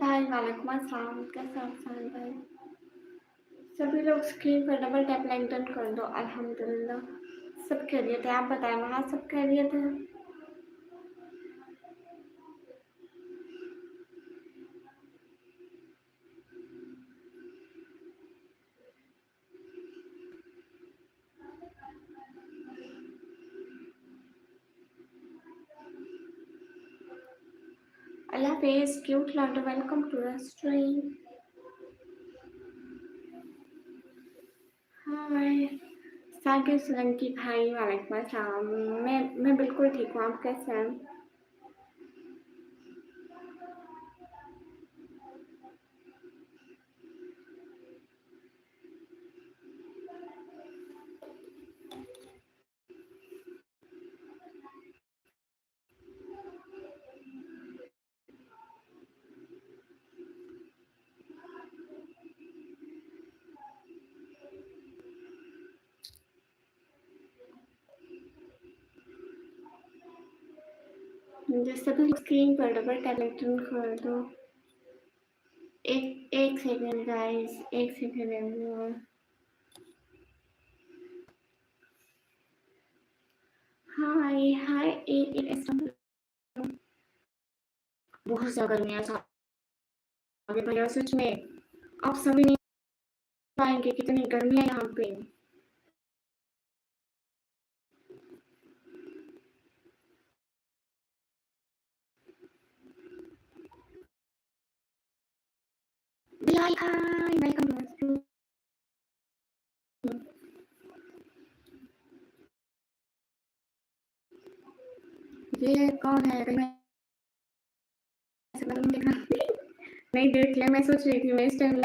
भाई वालेकुम अस्सलाम। कैसे हो अफसान भाई? सभी लोग स्क्रीन पर डबल टैप लाइक डन कर दो। अल्हम्दुलिल्लाह सब खैरियत है। आप बताएं वहाँ सब खैरियत है? अल्लाह हाफिज़। क्यूट लॉन्डो welcome to the stream. Hi Saqib Solanki भाई वालेकुम अस्सलाम। मैं बिल्कुल ठीक हूँ। आप कैसे हैं? मुझे सभी लोग स्क्रीन पर डबल टैप लाइक डन कर दो। एक सेकंड गाइस, एक सेकंड एवरीवन। हाय हाय ए बहुत ज़्यादा गर्मी है आगे भैया सच में। आप समझ नहीं पाएंगे कितनी गर्मी है यहाँ पे। हाय हाय वेलकम। ये कौन है? कहीं मैं ऐसा तो नहीं देखा। नहीं देख लिया। मैं सोच रही थी मैं इस टाइम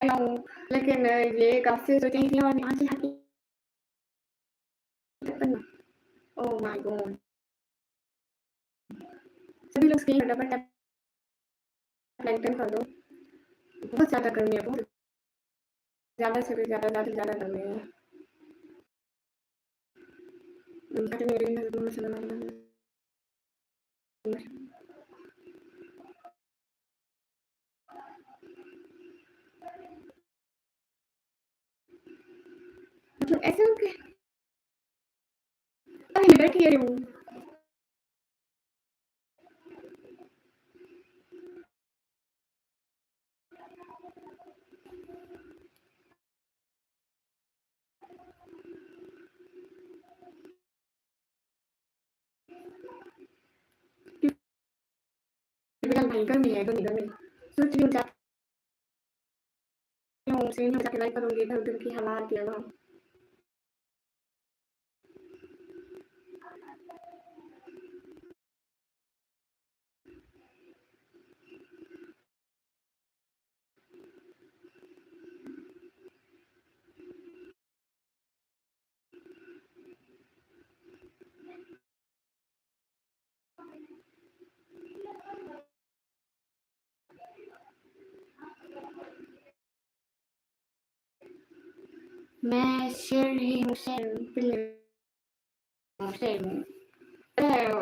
लाऊं, लेकिन ये काफी सोची थी और यहाँ से हटी। Oh my God. सभी लोग स्क्रीन पर डबल टैप लाइक डन कर दो। बहुत ज़्यादा गर्मी है, बहुत ज़्यादा से भी ज़्यादा गर्मी है। मेरी नज़रों में चला मतलब ऐसे हो के मैं बैठी रही हूँ। भाई गर्मी है, गर्मी सोच रही हूँ जाती हूँ स्क्रीन में जाके लाइक करूँगी। इधर उधर की हालात है ना। मैं शेर ही हूँ, शेर बिल्ली हूँ, शेर हूँ।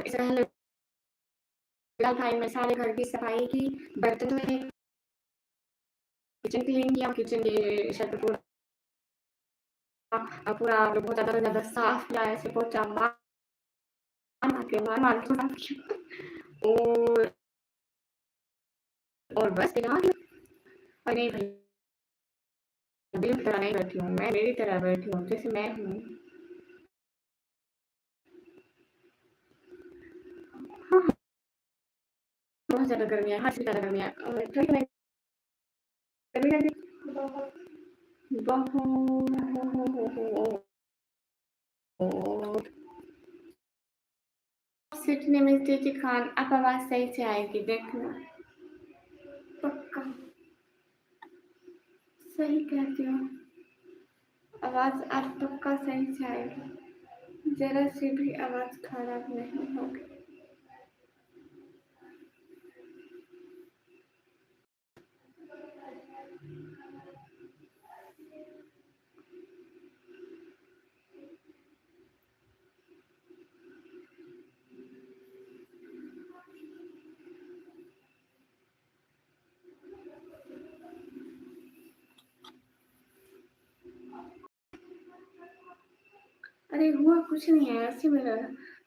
इससे पहले फिलहाल भाई मैं सारे घर की सफाई की, बर्तन धोए, किचन क्लीन किया, किचन के छत पूरा पूरा बहुत ज़्यादा साफ किया। ऐसे पोछा मार मार के साफ किया। और बस यार अरे भाई दिल की तरह नहीं बैठी हूँ मैं, मेरी तरह बैठी हूँ जैसे मैं हूँ। हाँ, बहुत ज़्यादा गर्मी है, हद से ज़्यादा गर्मी है। ठंड में गर्मी लगी बहुत। सीखने में तेजी खान अब आवाज़ सही से आएगी देखना, पक्का सही कहती हूँ। आवाज़ आज पक्का सही से आएगी, जरा सी भी आवाज़ खराब नहीं होगी। अरे हुआ कुछ नहीं है ऐसे मेरा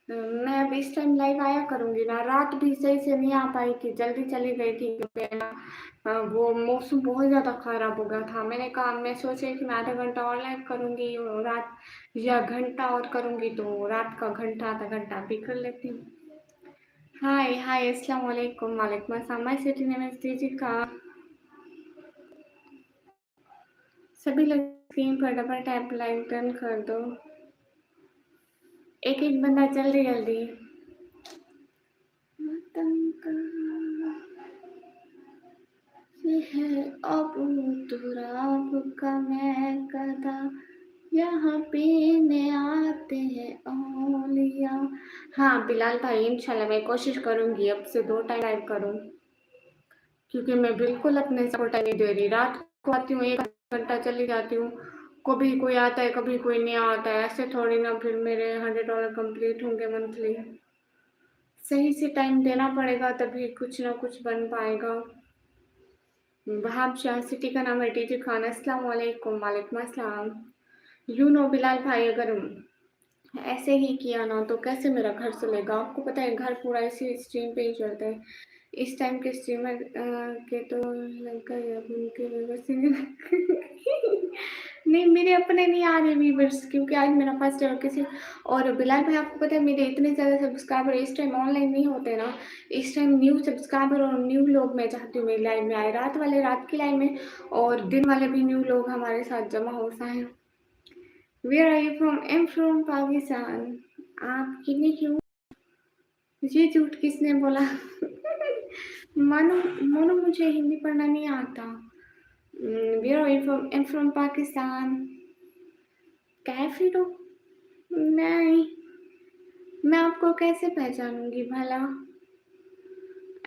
मैं अब इस टाइम लाइव आया करूँगी ना, रात भी सही से नहीं आ पाई थी, जल्दी चली गई थी क्योंकि ना वो मौसम बहुत ज़्यादा ख़राब हो गया था। मैंने कहा मैं सोच रही थी मैं आधा घंटा और लाइव करूँगी रात या घंटा और करूँगी, तो रात का घंटा आधा घंटा भी कर लेती हूँ। हाय हाय अस्सलाम वालेकुम, वालेकुम अस्सलाम। माय सिटी नेम इज़ दीजिका। सभी लोग स्क्रीन पर डबल टैप लाइक डन कर दो। एक-एक बंदा जल्दी-जल्दी। ये है अब तुराब का महकदा, यहाँ पीने आते हैं औलिया। हाँ बिलाल भाई इंशाल्लाह मैं कोशिश करूँगी अब से 2 टाइम लाइव करूँ, क्योंकि मैं बिल्कुल अपने से को टाइम नहीं दे रही। रात को आती हूँ 1 घंटा चली जाती हूँ, कभी कोई आता है कभी कोई नहीं आता है, ऐसे थोड़ी ना फिर मेरे $100 कंप्लीट होंगे मंथली। सही से टाइम देना पड़ेगा तभी कुछ ना कुछ बन पाएगा। वहाब शाह सिटी का नाम है टीजी खान। अस्सलाम वालेकुम, वालेकुम अस्सलाम। यू नो बिलाल भाई अगर ऐसे ही किया ना तो कैसे मेरा घर चलेगा? आपको पता है घर पूरा इसी स्ट्रीम पे ही चलता है। इस टाइम के स्ट्रीमर के तो लड़का या उनके व्यूवर्स नहीं मेरे अपने नहीं आ रहे व्यूवर्स, क्योंकि आज मेरा फर्स्ट है और किसी और बिलाल भाई आपको पता है मेरे इतने ज़्यादा सब्सक्राइबर इस टाइम ऑनलाइन नहीं होते ना, इस टाइम न्यू सब्सक्राइबर और न्यू लोग मैं चाहती हूँ मेरी लाइव में आए, रात वाले रात की लाइव में और दिन वाले भी न्यू लोग हमारे साथ जमा हो जाएं। Where are you from? I am from Pakistan. आप कितने क्यों? ये झूठ किसने बोला? मानो मानो मुझे हिंदी पढ़ना नहीं आता। Where are you from? I am from Pakistan. कैफी हो? नहीं, मैं आपको कैसे पहचानूंगी भला?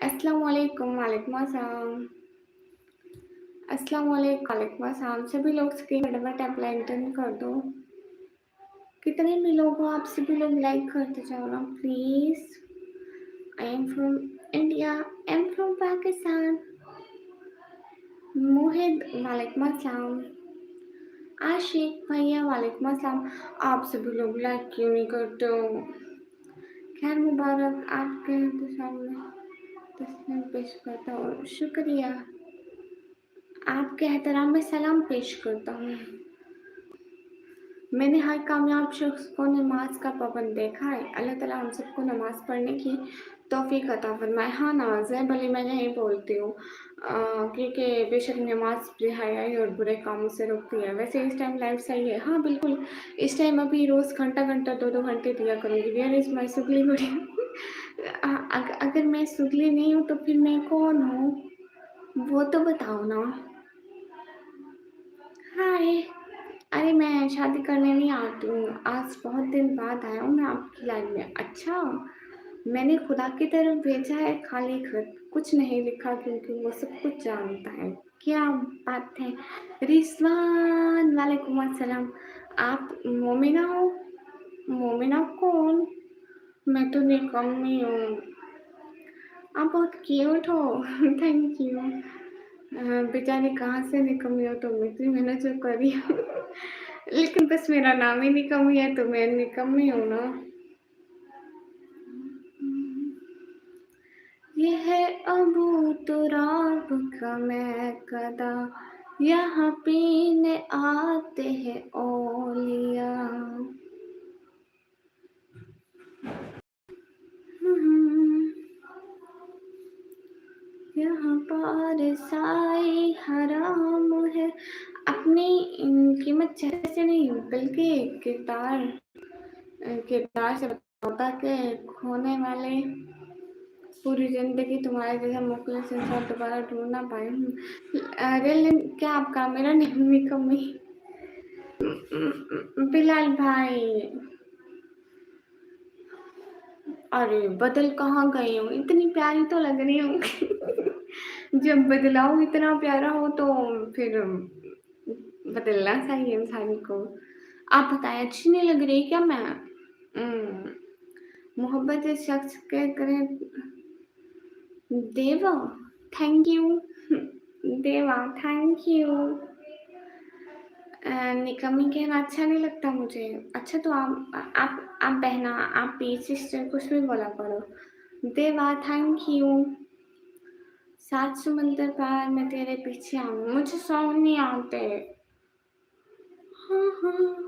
अस्सलाम वालेकुम, वालेकुम अस्सलाम। अस्सलाम वालेकुम, वालेकुम अस्सलाम। सभी लोग स्क्रीन पर डबल टैप लाइक डन कर दो। कितने भी लोग हो आप सभी लोग लाइक करते जाओ ना please. I am from India, I am from Pakistan. Mohit वालेकुम अस्सलाम। आशिक भैया वालेकुम अस्सलाम। आप सभी लोग लाइक क्यों नहीं करते हो? खैर मुबारक, आपके तो सामने तस्वीर पेश करता हूँ, शुक्रिया। आपके एहतराम में सलाम पेश करता हूँ। मैंने हर कामयाब शख्स को नमाज का पाबंद देखा है। अल्लाह ताला हम सबको नमाज पढ़ने की तौफीक अता फरमाए। हाँ नाज़ है, भले मैं नहीं बोलती हूँ क्योंकि बेशक नमाज रिहाई और बुरे कामों से रोकती है। वैसे इस टाइम लाइफ सही है, हाँ बिल्कुल इस टाइम अभी रोज़ घंटा-घंटा 2-2 घंटे दिया करूँगी। वेयर इज़ माय सुगली गुड़िया? अगर मैं सुगली नहीं हूँ तो फिर मैं कौन हूँ? वो तो बताओ ना। हाय। अरे मैं शादी करने नहीं आती हूँ, आज बहुत दिन बाद आया हूँ मैं आपकी लाइफ में। अच्छा, मैंने खुदा की तरफ भेजा है खाली खत, कुछ नहीं लिखा क्योंकि वो सब कुछ जानता है। क्या बात है? रिजवान वालेकुम अस्सलाम। आप मोमिना हो? मोमिना कौन? मैं तो निकम्मी हूँ। आप बहुत क्यूट हो। Thank you. बेचारी कहाँ से निकम्मी हो, तुम इतनी मेहनत जो करी हो। लेकिन बस मेरा नाम ही निकम्मी है तो मैं निकम्मी हूँ ना। ये है अबू तुराब का महकदा, यहाँ पीने आते हैं औलिया। यहाँ पर साई हराम है। अपनी कीमत चेहरे से नहीं बल्कि किरदार से होता कि खोने वाले पूरी जिंदगी तुम्हारे जैसा मुखलिस इंसान दोबारा ढूंढ ना पाए। रियल नेम क्या आपका? मेरा नेम निकम्मी। बिलाल भाई, अरे बदल कहाँ गई हूँ? इतनी प्यारी तो लग रही हूँ। जब बदलाव इतना प्यारा हो तो फिर बदलना चाहिए इंसान को। आप बताएं अच्छी नहीं लग रही क्या मैं? मोहब्बत इस शख्स के करें देवा। थैंक यू देवा, थैंक यू। निकम्मी कहना अच्छा नहीं लगता मुझे। अच्छा तो आप बहना, आप प्लीज़ सिस्टर कुछ भी बोला करो। देवा थैंक यू। 7 समुंदर पार मैं तेरे पीछे आऊँ। मुझे सॉन्ग नहीं आते। हाँ, हाँ।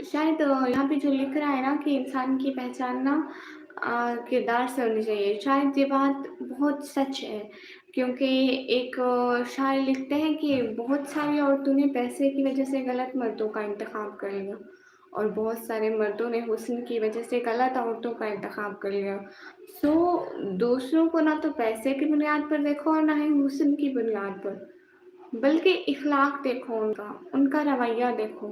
शायद यहाँ पे जो लिख रहा है ना कि इंसान की पहचान ना किरदार से होनी चाहिए, शायद ये बात बहुत सच है। क्योंकि एक शायर लिखते हैं कि बहुत सारी औरतों ने पैसे की वजह से गलत मर्दों का इंतखाब कर लिया और बहुत सारे मर्दों ने हुस्न की वजह से गलत औरतों का इंतखाब कर लिया। सो दूसरों को ना तो पैसे की बुनियाद पर देखो और ना ही हुस्न की बुनियाद पर, बल्कि इखलाक देखो उनका, उनका रवैया देखो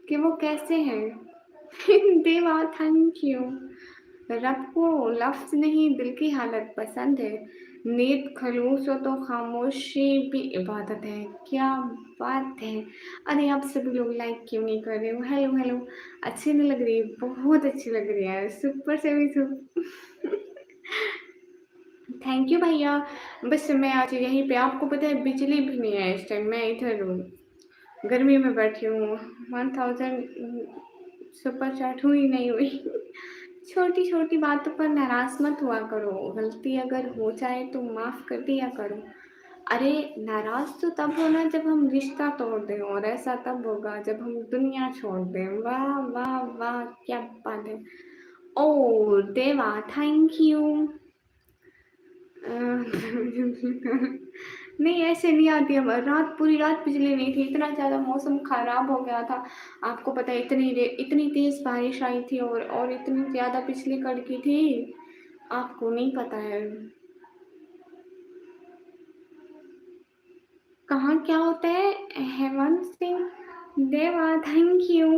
कि वो कैसे हैं। देवा थैंक यू। रब को लफ्ज़ नहीं दिल की हालत पसंद है। नीयत खलूस हो तो खामोशी भी इबादत है। क्या बात है! अरे आप सभी लोग लाइक क्यों नहीं कर रहे हो? Hello, hello. अच्छी नहीं लग रही? बहुत अच्छी लग रही है। सुपर से भी थैंक यू भैया। बस मैं आज यहीं पे, आपको पता है बिजली भी नहीं है इस टाइम, मैं इधर हूँ। गर्मी में बैठी हूँ। 1000 सुपर चैट हुई नहीं हुई। छोटी-छोटी बातों पर नाराज़ मत हुआ करो, गलती अगर हो जाए तो माफ़ कर दिया करो। अरे! नाराज़ तो तब होना जब हम रिश्ता तोड़ दें और ऐसा तब होगा जब हम दुनिया छोड़ दें। वाह, वाह, वाह! क्या बात है। ओह! देवा थैंक यू। अ, नहीं ऐसे नहीं आती है, रात पूरी रात बिजली नहीं थी, इतना ज़्यादा मौसम ख़राब हो गया था। आपको पता है इतनी तेज़ बारिश आई थी और इतनी ज़्यादा बिजली कड़की थी, आपको नहीं पता है। कहाँ क्या होता है? हेमंत सिंह, देवा थैंक यू।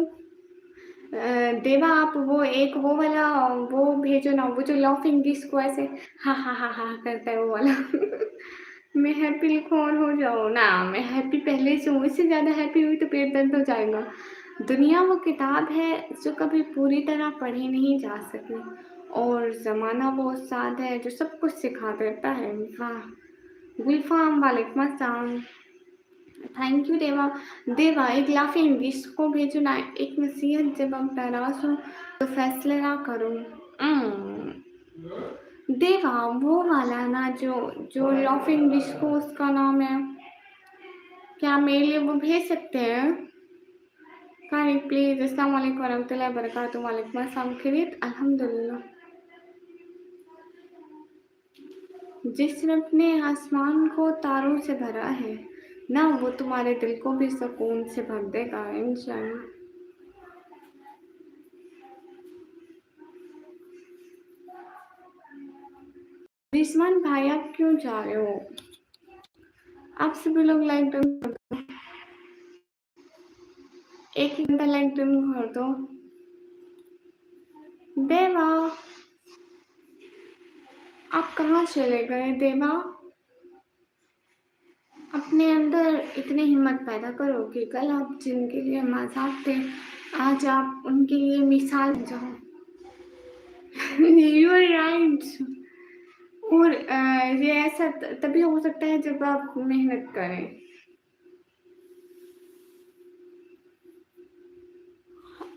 देवा आप वो वाला वो भेजो ना, वो जो लाफिंग जिसको ऐसे हा हा हा हा करता है वो वाला। मैं हैप्पी लिखूं और हो जाओ ना, मैं हैप्पी पहले से हूँ, इससे ज़्यादा हैप्पी हुई तो पेट दर्द हो जाएगा। दुनिया वो किताब है जो कभी पूरी तरह पढ़ी नहीं जा सकी और ज़माना वो उस्ताद है जो सब कुछ सिखा देता है। वाह! गुलफ़ाम वालेकुम अस्सलाम। थैंक यू देवा। देवा एक लाफिंग जिसको भेजो ना, एक नसीहत जब आप नाराज़ हो तो फैसले ना करो। देवा वो वाला ना जो लाफिंग जिसको उसका नाम है, क्या मेरे लिए वो भेज सकते हैं? Kindly please. अस्सलाम वालेकुम वरहमतुल्लाहि वबरकातुहू। वालेकुम अस्सलाम। खैरियत? अल्हम्दुलिल्लाह। जिस रब ने आसमान को तारों से भरा है ना, वो तुम्हारे दिल को भी सुकून से भर देगा इंशाअल्लाह। रिजवान भाई आप क्यों जा रहे हो? आप सभी लोग लाइक डन कर दो। एक ही घंटा लाइक डन कर दो। देवा आप कहाँ चले गए? देवा अपने अंदर इतनी हिम्मत पैदा करो कि कल आप जिनके लिए मजाक थे, आज आप उनके लिए मिसाल बन जाओ। You are right. और ये ऐसा तभी हो सकता है जब आप मेहनत करें।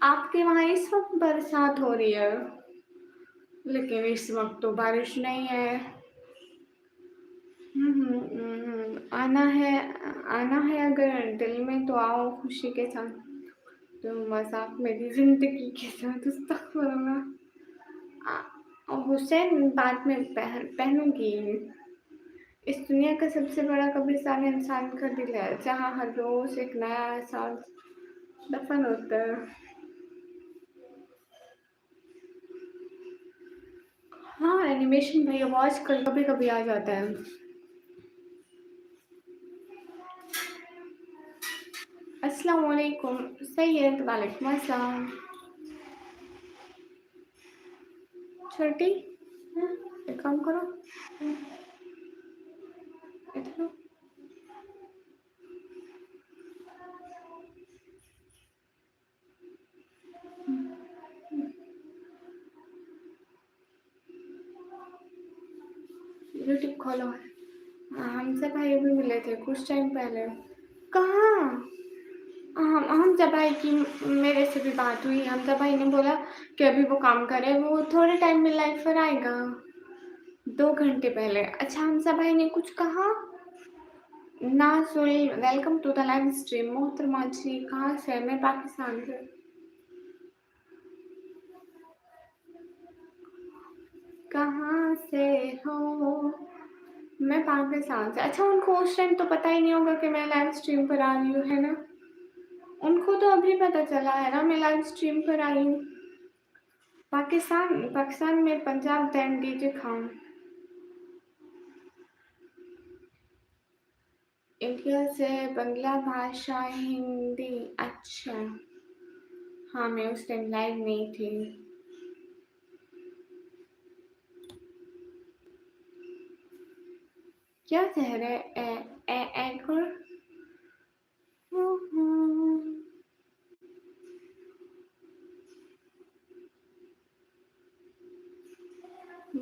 आपके वहाँ इस वक्त बरसात हो रही है, लेकिन इस वक्त तो बारिश नहीं है। आना है अगर दिल में तो आओ खुशी के साथ, तो मजाक मेरी जिंदगी के साथ अस्तगफुरुल्लाह। हुसैन बाद में पहनूंगी। इस दुनिया का सबसे बड़ा कब्रिस्तान इंसान का दिल है, जहाँ हर रोज एक नया एहसास दफन होता है। हाँ एनिमेशन भाई आवाज कभी कभी आ जाता है। अस्सलाम वालेकुम सैयद। वालेकुम अस्सलाम। छोटी हाँ, एक काम करो। हाँ, इधर आओ। यूट्यूब खोलो। हाँ, हम सब भाई अभी मिले थे कुछ टाइम पहले। कहाँ? हमजा भाई की मेरे से भी बात हुई। हमजा भाई ने बोला कि अभी वो काम कर रहे हैं, वो थोड़े टाइम में लाइव पर आएगा। 2 घंटे पहले। अच्छा, हमजा भाई ने कुछ कहा? Nazul, welcome to the live stream. मोहतरमा जी कहाँ से? मैं पाकिस्तान से। कहाँ से हो? मैं पाकिस्तान से। अच्छा, उनको उस टाइम तो पता ही नहीं होगा कि मैं लाइव स्ट्रीम पर आ रही हूँ, है ना? उनको तो अभी पता चला है ना मैं लाइव स्ट्रीम पर आई हूँ। पाकिस्तान में Punjab then D G Khan. India से बंगला भाषा हिंदी। अच्छा, हाँ मैं उस टाइम लाइव नहीं थी। क्या कह रहे? एंकर?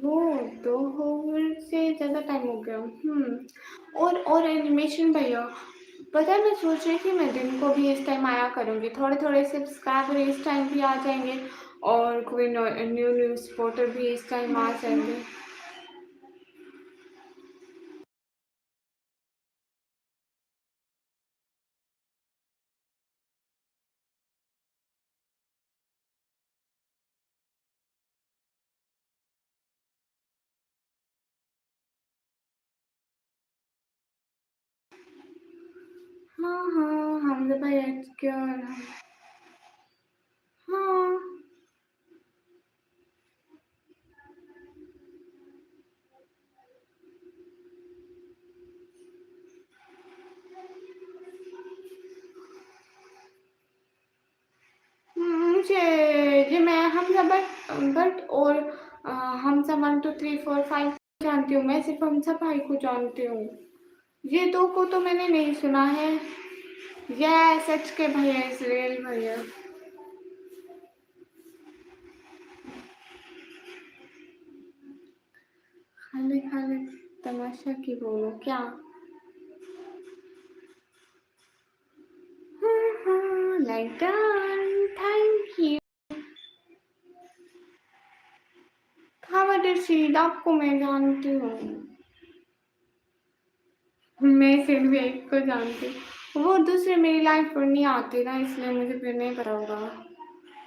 वो 2 से ज़्यादा टाइम हो गया। और एनिमेशन भैया, पता है मैं सोच रही थी मैं दिन को भी इस टाइम आया करूँगी। थोड़े-थोड़े सब्सक्राइबर इस टाइम भी आ जाएँगे और कोई न्यू सपोर्टर भी इस टाइम आ जाएँगे। हाँ, हाँ, हमजा भाई क्या? हाँ। मुझे ये मैं हमजा बट और हमजा 1 2 3 4 5 जानती हूँ। मैं सिर्फ हमजा भाई को जानती हूँ। ये 2 को तो मैंने नहीं सुना है। यस, सच के भैया, इसराइल भैया। खाली तमाशा की बोलो क्या? हाँ, लाइक डन, थैंक यू। खामद रशीद आपको मैं जानती हूँ। मैं सिर्फ एक को जानती हूँ। वो दूसरे मेरी लाइफ पर नहीं आते ना, इसलिए मुझे फिर नहीं पता होगा।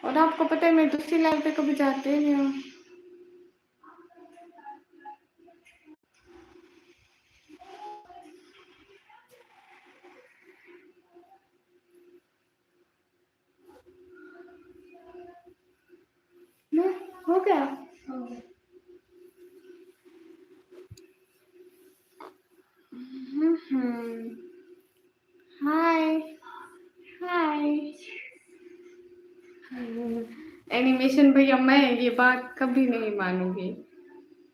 और आपको पता है मैं दूसरी लाइफ पे कभी जाते ही नहीं हूँ। हो गया। हाय हाय। एनिमेशन भैया, मैं ये बात कभी नहीं मानूंगी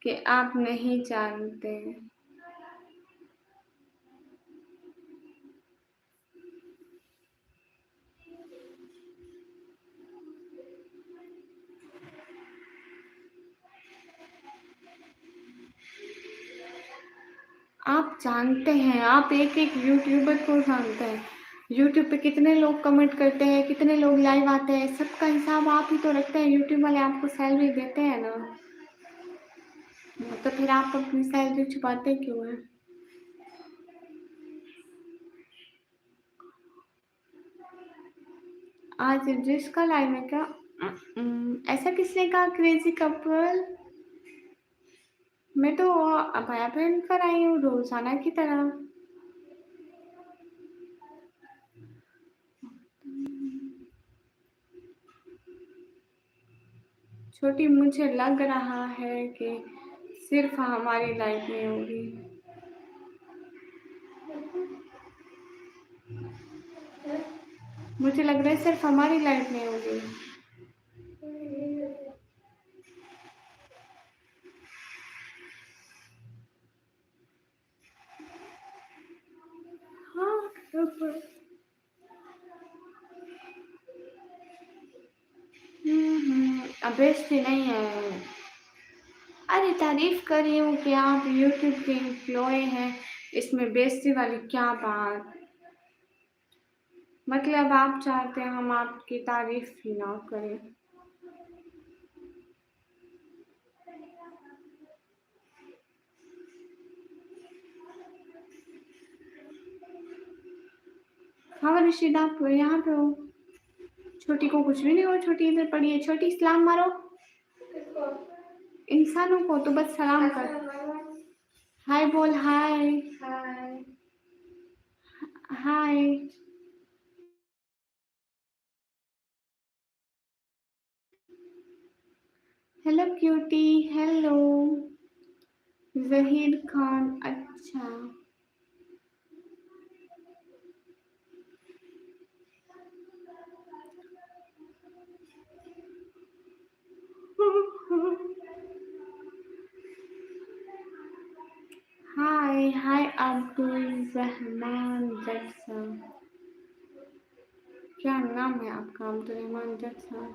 कि आप नहीं जानते। आप जानते हैं, आप एक यूट्यूबर को जानते हैं। यूट्यूब पे कितने लोग कमेंट करते हैं, कितने लोग लाइव आते हैं, सबका हिसाब आप ही तो रखते हैं। यूट्यूब वाले आपको सैलरी देते हैं ना, तो फिर आप अपनी सैलरी छुपाते क्यों हैं? आज जिसका लाइव है क्या? ऐसा किसने कहा क्रेजी कपल? मैं तो अभया बहन पर आई हूँ रोजाना की तरह। छोटी, मुझे लग रहा है कि सिर्फ हमारी लाइफ में होगी। मुझे लग रहा है सिर्फ हमारी लाइफ में होगी। हाँ, अब बेचती नहीं है। अरे तारीफ कर रही हूँ कि आप यूट्यूब के एम्प्लॉय हैं, इसमें बेइज्जती वाली क्या बात? मतलब आप चाहते हैं हम आपकी तारीफ ही ना करें। हाँ रशीद, आप यहाँ पे हो? छोटी को कुछ भी नहीं हो, छोटी इधर पड़ी है। छोटी सलाम मारो इंसानों को, तो बस सलाम कर। हाय बोल, hi hi. Hello cutie, hello. Zaheer Khan, अच्छा। हाय हाय अब्दुल रहमान जैसा। क्या नाम है आपका? अब्दुल रहमान जैसा।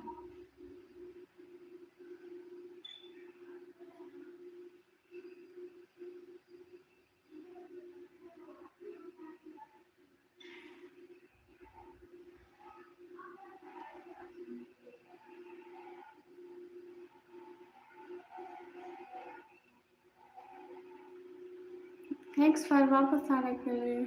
थैंक्स फॉर वापस आने के लिए।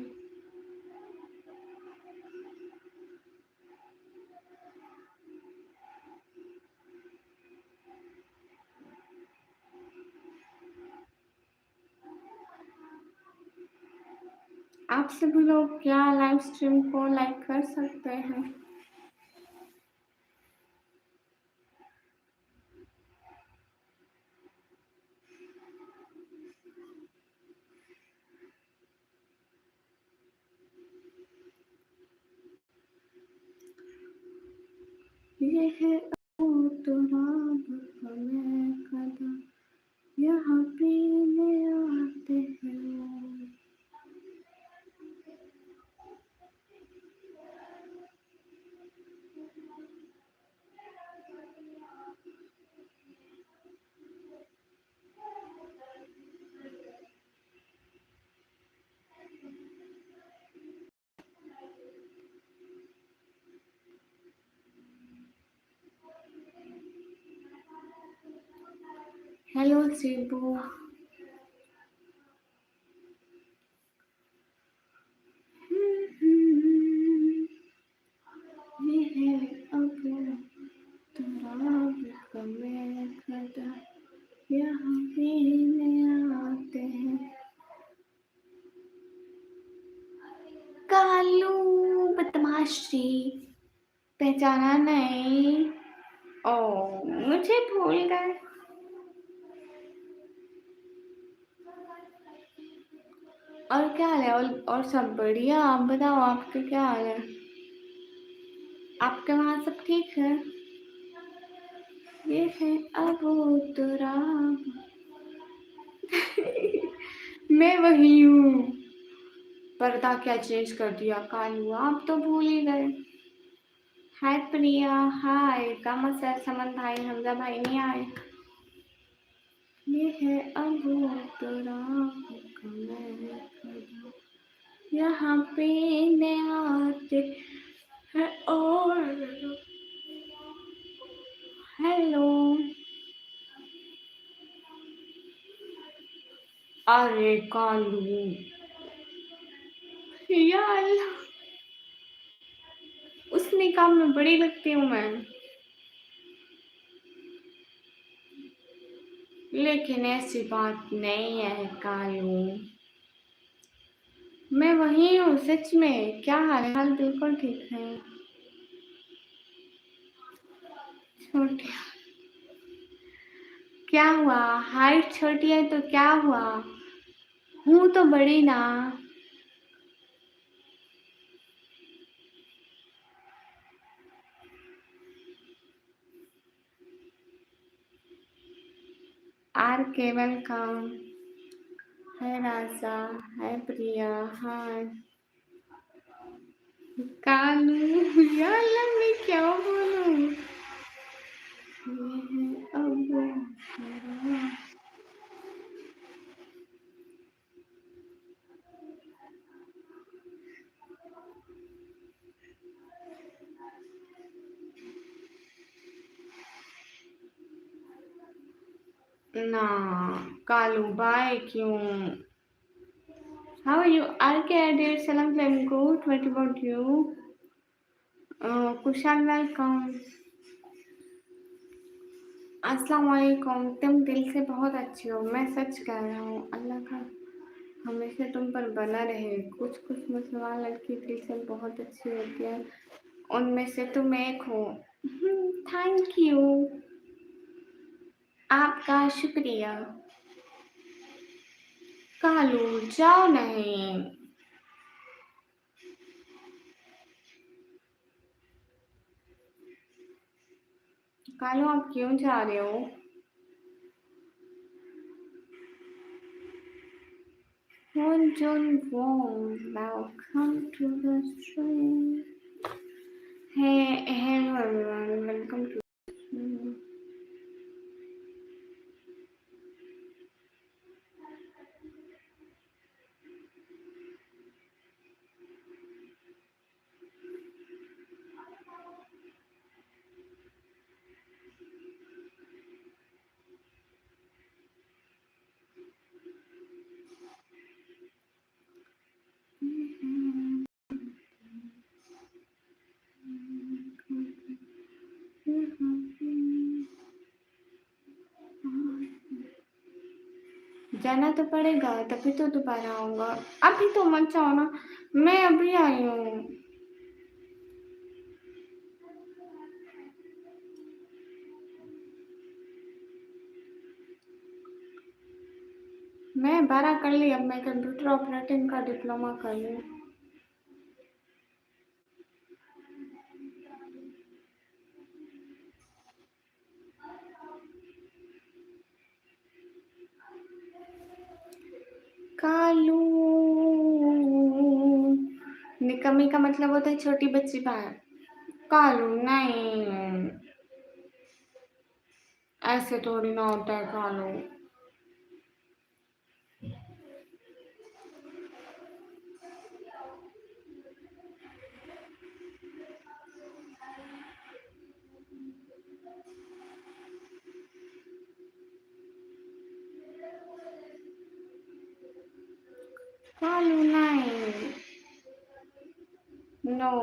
आप सभी लोग क्या लाइव स्ट्रीम को लाइक कर सकते हैं? ये है तुराब हमें कदा, यहाँ पीने आते हैं। हेलो शिबू। ये है अब तुराब हमें कदा, यहाँ पीने आते हैं। कालू बदमाशी, पहचाना नहीं? ओ, मुझे भूल गए। और क्या हाल है? और सब बढ़िया। आप बताओ, आपके क्या हाल है? आपके वहाँ सब ठीक है? ये है अब तुराब। मैं वही हूँ। पर्दा क्या चेंज कर दिया कालू, आप तो भूल ही गए। हाय प्रिया, हाय कामा सर, समन भाई, हमजा भाई नहीं आए। ये है अब तुराब कमर, यहाँ पीने आते हैं। और हेलो। अरे कालू, या अल्लाह, उस निकाह में बड़ी लगती हूँ मैं, लेकिन ऐसी बात नहीं है कालू। मैं वही हूँ सच में। क्या हाल है? हाल बिल्कुल ठीक है। छोटी क्या हुआ? हाइट छोटी है तो क्या हुआ? हूँ तो बड़ी ना। आर के वेलकम। है राजा, है प्रिया, हाय कालू। या अल्लाह, मैं क्या बोलूं? ये है अब ना कालू बाय क्यों? How are you? RK added Salam I'm good. What about you? Kushal welcome. अस्सलाम वालेकुम। तुम दिल से बहुत अच्छी हो, मैं सच कह रहा हूँ। अल्लाह का हमेशा तुम पर बना रहे। कुछ कुछ मुसलमान लड़की दिल से बहुत अच्छी होती है, उनमें से तुम एक हो। थैंक यू, आपका शुक्रिया। कालू जाओ नहीं। कालू आप क्यों जा रहे हो? One John Wong, welcome to the stream. Hey, hello everyone, welcome to the stream. जाना तो पड़ेगा, तभी तो दोबारा आऊंगा। अभी तो मत जाओ ना, मैं अभी आई हूँ। मैं 12 कर ली, अब मैं कंप्यूटर ऑपरेटिंग का डिप्लोमा कर ली। कालू निकम्मी का मतलब होता है छोटी बच्ची बाहर। कालू नहीं, ऐसे थोड़ी ना होता है कालू। कालू नहीं, नो।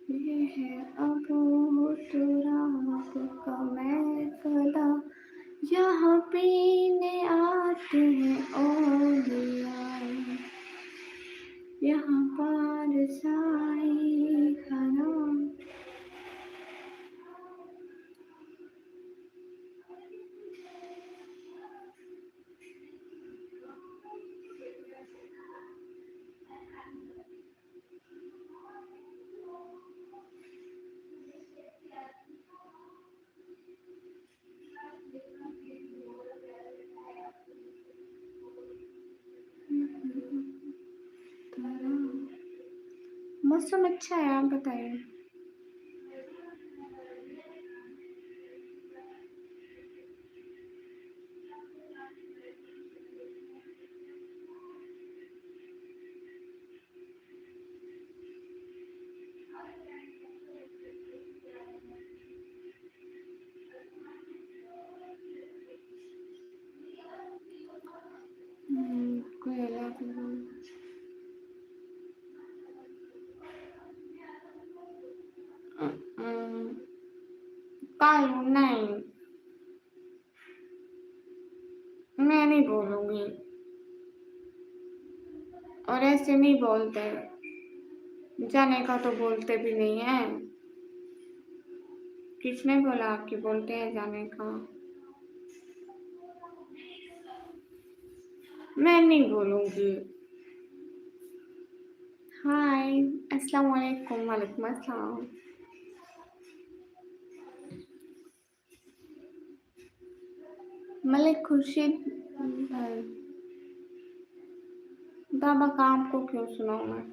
ये है अब रात का महफिला, यहाँ पीने आते हैं ओलिया, यहाँ पर साई खाना। मौसम अच्छा है, आप बताइए। कोई अलग कालू नहीं, मैं नहीं बोलूंगी, और ऐसे नहीं बोलते। जाने का तो बोलते भी नहीं है। किसने बोला आपकी बोलते हैं जाने का? मैं नहीं बोलूंगी। हाय, अस्सलाम वालेकुम। वालेकुम अस्सलाम। मलिक खुर्शीद भाई, बाबा का आपको क्यों सुनाऊं मैं?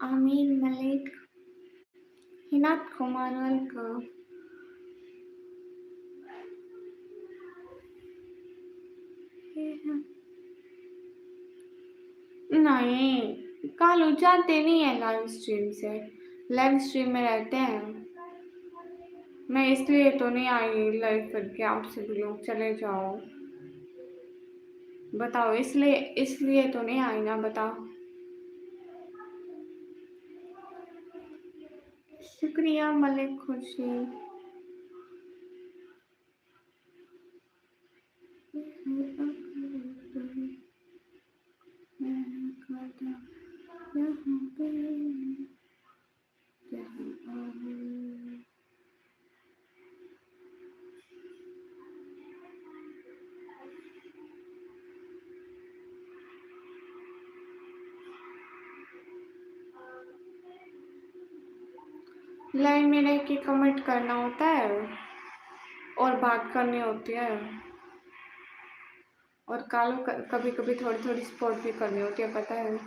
आमीर मलिक, हिनात कुमार वेलकम। नहीं, कालू जाते नहीं है लाइव स्ट्रीम से, लाइव स्ट्रीम में रहते हैं। मैं इसलिए तो नहीं आई लाइव करके आपसे भी लोग चले जाओ। बताओ, इसलिए इसलिए तो नहीं आई ना, बताओ। शुक्रिया मलिक खुशी। लाइन में रह के कमेंट करना होता है और बात करनी होती है, और कालू कभी कभी थोड़ी थोड़ी सपोर्ट भी करनी होती है, पता है।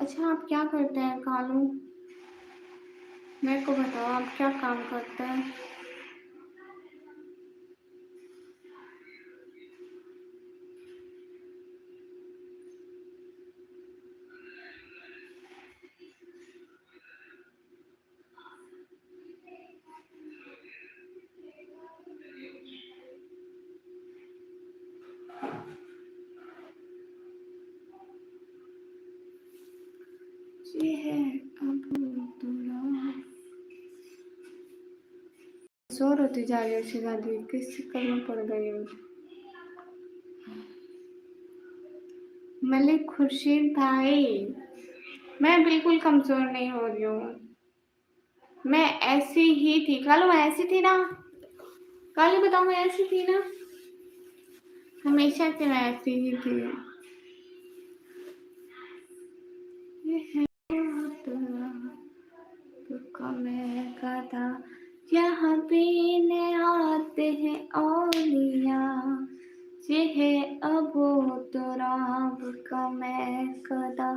अच्छा, आप क्या करते हैं कालू? मेरे को बताओ, आप क्या काम करते हैं? ये है अब दूरा जोर होती जा रही है, शिजादी किस चक्कर में पड़ गई हूँ। मलिक खुर्शीद भाई, मैं बिल्कुल कमजोर नहीं हो रही हूँ, मैं ऐसी ही थी कालू, मैं ऐसी थी ना कालू, बताओ मैं ऐसी थी ना, हमेशा से मैं ऐसी ही थी। ये है मैं गाता, यहाँ पीने आते हैं औलिया, ये है अबू तुराब का मैं कदा,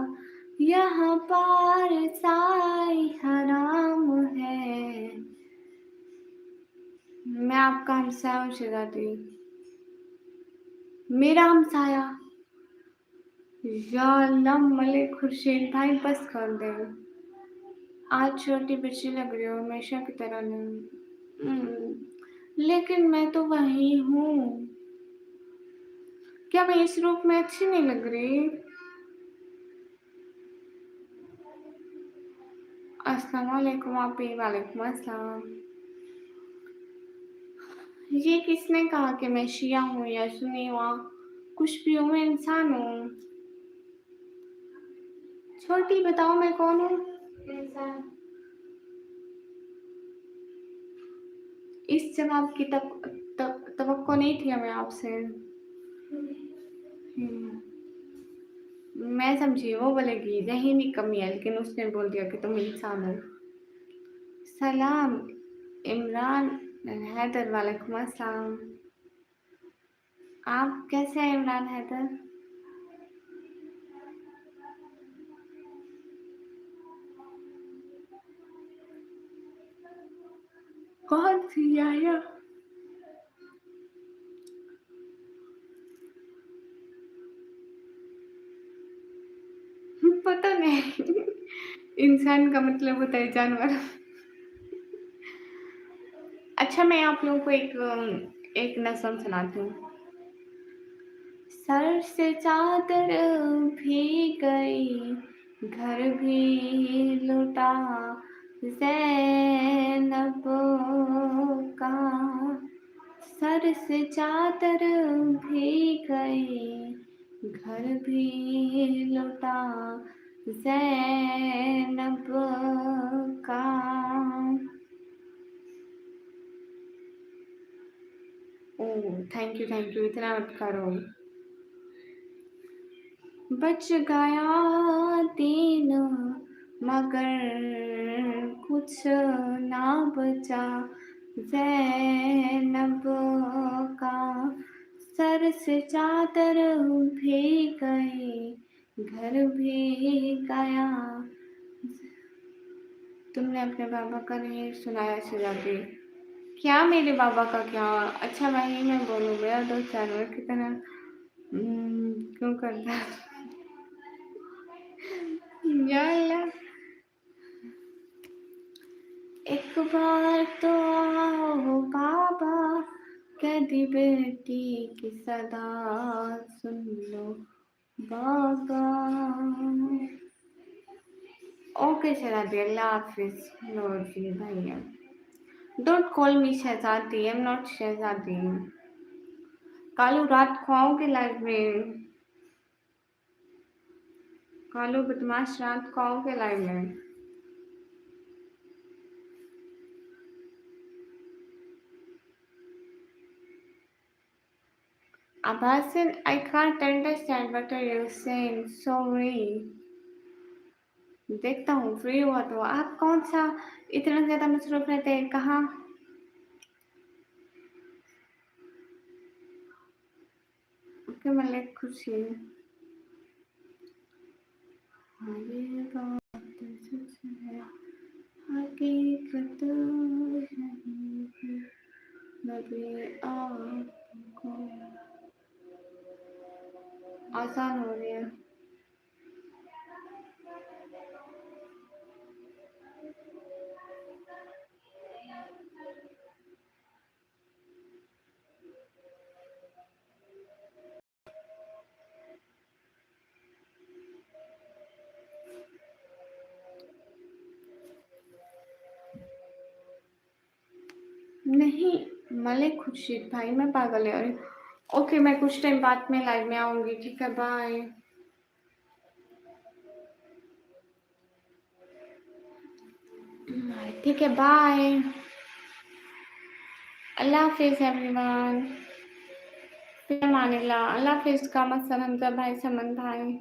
यहाँ पार साई हराम है। मैं आपका हमसाया हूँ शिजादी, मेरा हमसाया। या अल्लाह मलिक खुर्शीद भाई, बस कर दे, आज छोटी बच्ची लग रही हो, हमेशा की तरह नहीं। लेकिन मैं तो वही हूँ, क्या मैं इस रूप में अच्छी नहीं लग रही? अस्सलाम वालेकुम आपी। वालेकुम अस्सलाम। ये किसने कहा कि मैं शिया हूँ या सुन्नी हूँ? कुछ भी हूँ, मैं इंसान हूँ। छोटी बताओ मैं कौन हूँ? इंसान। इस जवाब की तवक्को नहीं थी हमें आपसे। मैं समझी वो बोलेगी ज़हनी कमी है, लेकिन उसने बोल दिया कि तुम इंसान हो। सलाम इमरान हैदर। वालेकुम अस्सलाम। आप कैसे हैं इमरान हैदर? कौन सी आया? पता नहीं। इंसान का मतलब होता है जानवर। अच्छा, मैं आप लोगों को एक नस्म सुनाती हूँ। सर से चादर भीग गई, घर भी लुटा ज़ैनब का, सर से चादर भीग गई, घर भी लुटा ज़ैनब का। ओह थैंक यू, इतना मत करो। बच गया दीन मगर कुछ ना बचा ज़ैनब का, सर से चादर भी गई, घर भी गया। तुमने अपने बाबा का नहीं सुनाया शहजादी। क्या मेरे बाबा का क्या? अच्छा वही मैं बोलूँ, मेरा दोस्त जानवर की तरह क्यों करता है? या अल्लाह, एक बार तो आओ बाबा, कदी बेटी की सदा सुन लो बाबा। ओके शहजादी, अल्लाह हाफिज। लो जी भैया, don't call me Shahzadi, I am not शहजादी। कालू रात को आओगे लाइव में? कालू बदमाश, रात को आओगे लाइव में? Abbasin, I can't understand what are you saying. Sorry. देखता हूँ फ्री हुआ तो। आप कौन सा इतना ज्यादा मसरूफ रहते हैं? कहाँ? ओके मलिक खुशी। हाँ ये बात सच है, हकीकत है, नबी आपको आसान हो रही है। नहीं मलिक खुर्शीद भाई, मैं पागल है। अरे ओके, मैं कुछ टाइम बाद में लाइव में आऊंगी, ठीक है, बाय। ठीक है, बाय। अल्लाह हाफिज एवरीवन। फिर अमान अल्लाह। अल्लाह हाफिज का मत समन भाई, समन भाई।